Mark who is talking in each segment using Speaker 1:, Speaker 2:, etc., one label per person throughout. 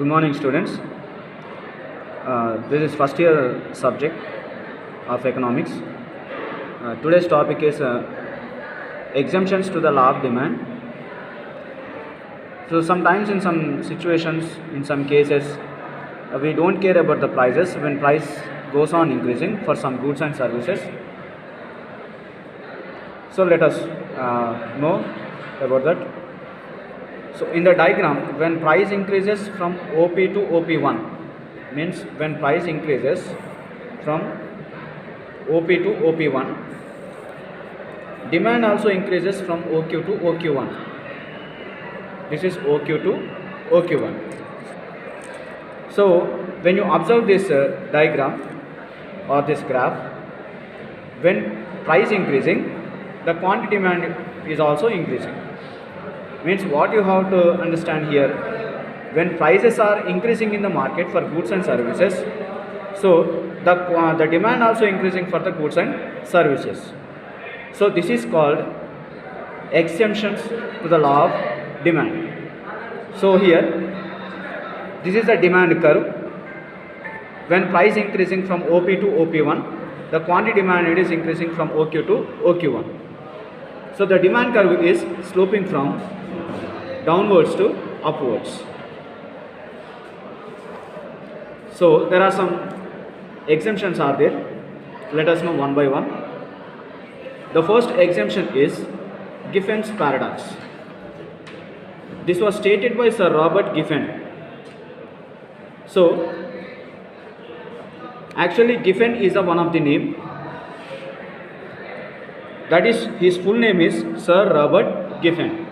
Speaker 1: Good morning, students. This is first year subject of economics. Today's topic is exemptions to the law of demand. So sometimes in some situations, in some cases, we don't care about the prices when price goes on increasing for some goods and services. So let us know about that. So in the diagram, when price increases from OP to OP1, means when price increases from OP to OP1, demand also increases from OQ to OQ1. This is OQ to OQ1. So when you observe this diagram or this graph, when price increasing, the quantity demand is also increasing. Means what you have to understand here, when prices are increasing in the market for goods and services, so the demand also increasing for the goods and services. So this is called exemptions to the law of demand. So here, this is the demand curve. When price increasing from OP to OP1, the quantity demand is increasing from OQ to OQ1. So the demand curve is sloping from downwards to upwards. So there are some exemptions are there. Let us know one by one. The first exemption is Giffen's paradox. This was stated by Sir Robert Giffen. So actually Giffen is one of the name. That is, his full name is Sir Robert Giffen.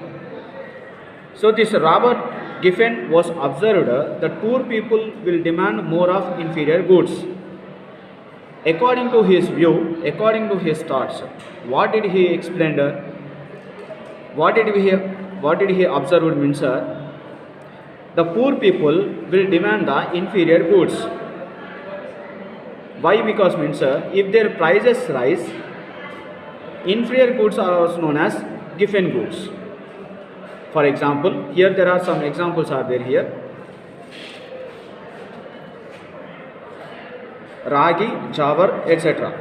Speaker 1: So this Robert Giffen was observed that poor people will demand more of inferior goods. According to his view, according to his thoughts, what did he explain? What did he observe means? The poor people will demand the inferior goods. Why? Because means if their prices rise, inferior goods are also known as Giffen goods. For example, here there are some examples are there here. Ragi, jawar, etc.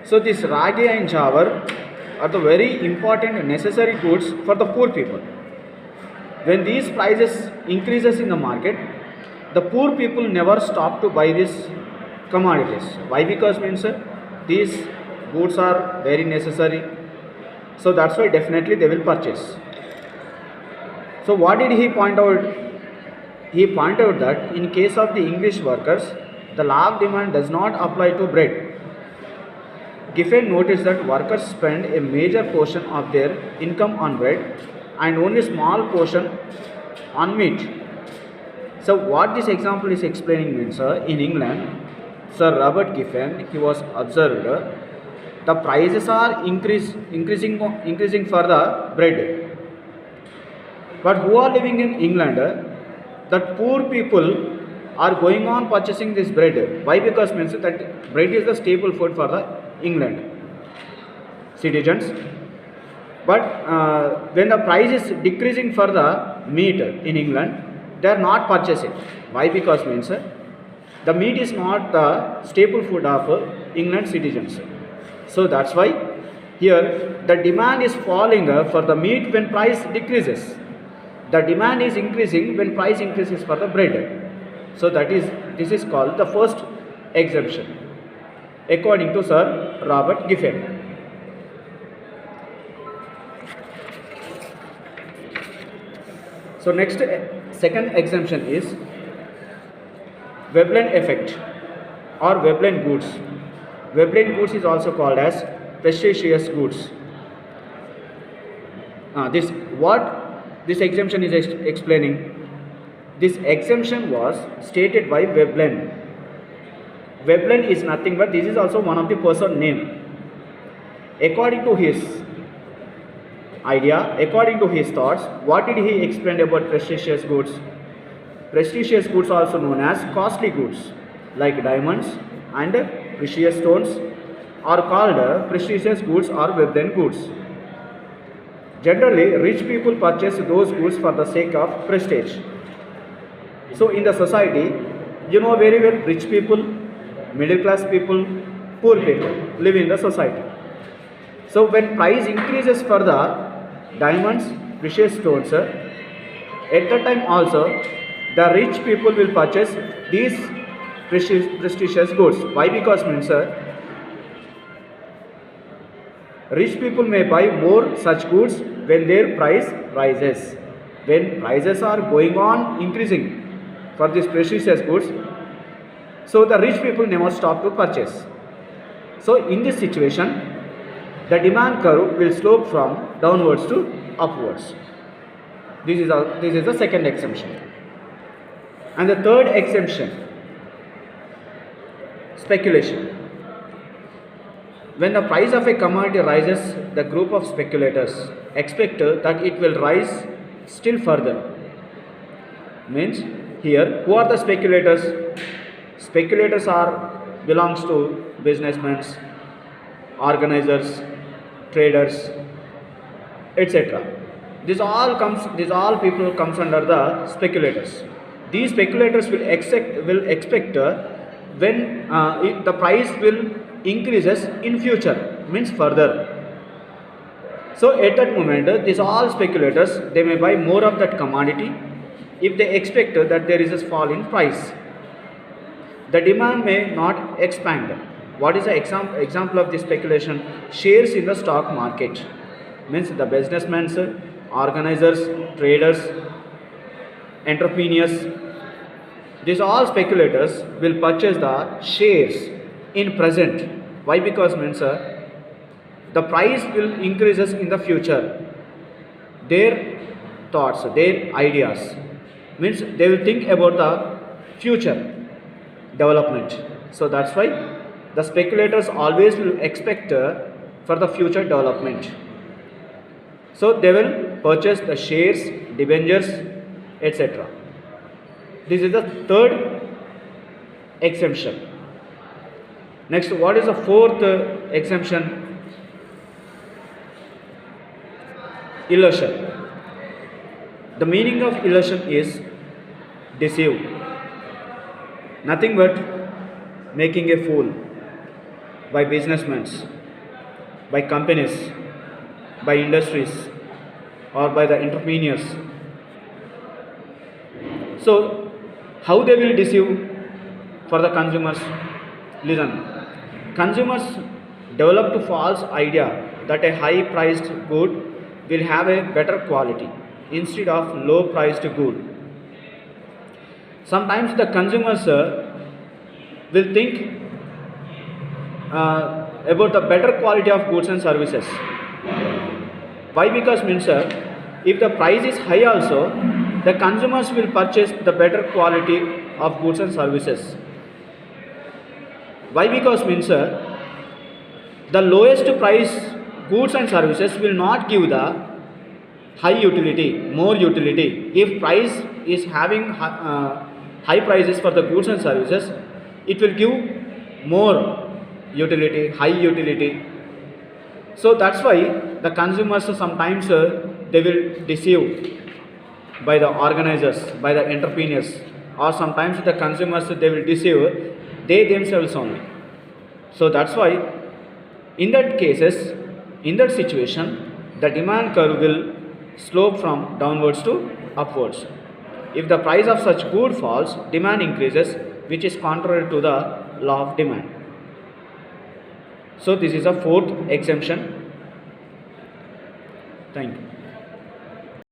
Speaker 1: So this ragi and jawar are the very important necessary goods for the poor people. When these prices increases in the market, the poor people never stop to buy these commodities. Why? Because means these goods are very necessary. So that's why definitely they will purchase. So what did he point out? He pointed out that in case of the English workers, the law of demand does not apply to bread. Giffen noticed that workers spend a major portion of their income on bread and only small portion on meat. So what this example is explaining means, in England, Sir Robert Giffen, he was observed the prices are increasing for the bread. But who are living in England, that poor people are going on purchasing this bread. Why? Because means that bread is the staple food for the England citizens. But when the price is decreasing for the meat in England, they are not purchasing. Why? Because means the meat is not the staple food of England citizens. So that's why here the demand is falling for the meat when price decreases. The demand is increasing when price increases for the bread. So this is called the first exemption according to Sir Robert Giffen. So next, second exemption is Veblen effect or Veblen goods. Veblen goods is also called as prestigious goods. This exemption is explaining. This exemption was stated by Veblen. Veblen is nothing but this is also one of the person name. According to his idea, according to his thoughts, what did he explain about prestigious goods? Prestigious goods are also known as costly goods like diamonds and precious stones are called prestigious goods or Veblen goods. Generally, rich people purchase those goods for the sake of prestige. So in the society, you know very well, rich people, middle class people, poor people live in the society. So when price increases for the diamonds, precious stones, at that time also the rich people will purchase these prestigious goods. Why? Because means rich people may buy more such goods when their price rises. When prices are going on increasing for these precious goods, so the rich people never stop to purchase. So in this situation, the demand curve will slope from downwards to upwards. This is the second exemption. And the third exemption, speculation. When the price of a commodity rises, the group of speculators expect that it will rise still further. Means here, who are the speculators? Speculators belongs to businessmen, organizers, traders, etc. These all people comes under the speculators. These speculators will expect when if the price will increases in future, means further. So at that moment, these all speculators, they may buy more of that commodity if they expect that there is a fall in price. The demand may not expand. What is the example of this speculation? Shares in the stock market. Means the businessmen, organizers, traders, entrepreneurs, these all speculators will purchase the shares in present. Why? Because means the price will increases in the future. Their thoughts, their ideas, means they will think about the future development. So that's why the speculators always will expect for the future development. So they will purchase the shares, debentures, etc. This is the third exemption. Next, what is the fourth exemption? Illusion. The meaning of illusion is deceive. Nothing but making a fool by businessmen, by companies, by industries, or by the entrepreneurs. So, how they will deceive for the consumers? Listen, consumers develop a false idea that a high priced good will have a better quality instead of low priced good. Sometimes the consumers will think about the better quality of goods and services. Why? Because means if the price is high also, the consumers will purchase the better quality of goods and services. Why? Because means the lowest price goods and services will not give the high utility, more utility. If price is having high prices for the goods and services, it will give more utility, high utility. So that's why the consumers sometimes they will deceive by the organizers, by the entrepreneurs, or sometimes the consumers they will deceive they themselves only. So that's why in that cases, in that situation, the demand curve will slope from downwards to upwards. If the price of such good falls, demand increases, which is contrary to the law of demand. So this is a fourth exemption. Thank you.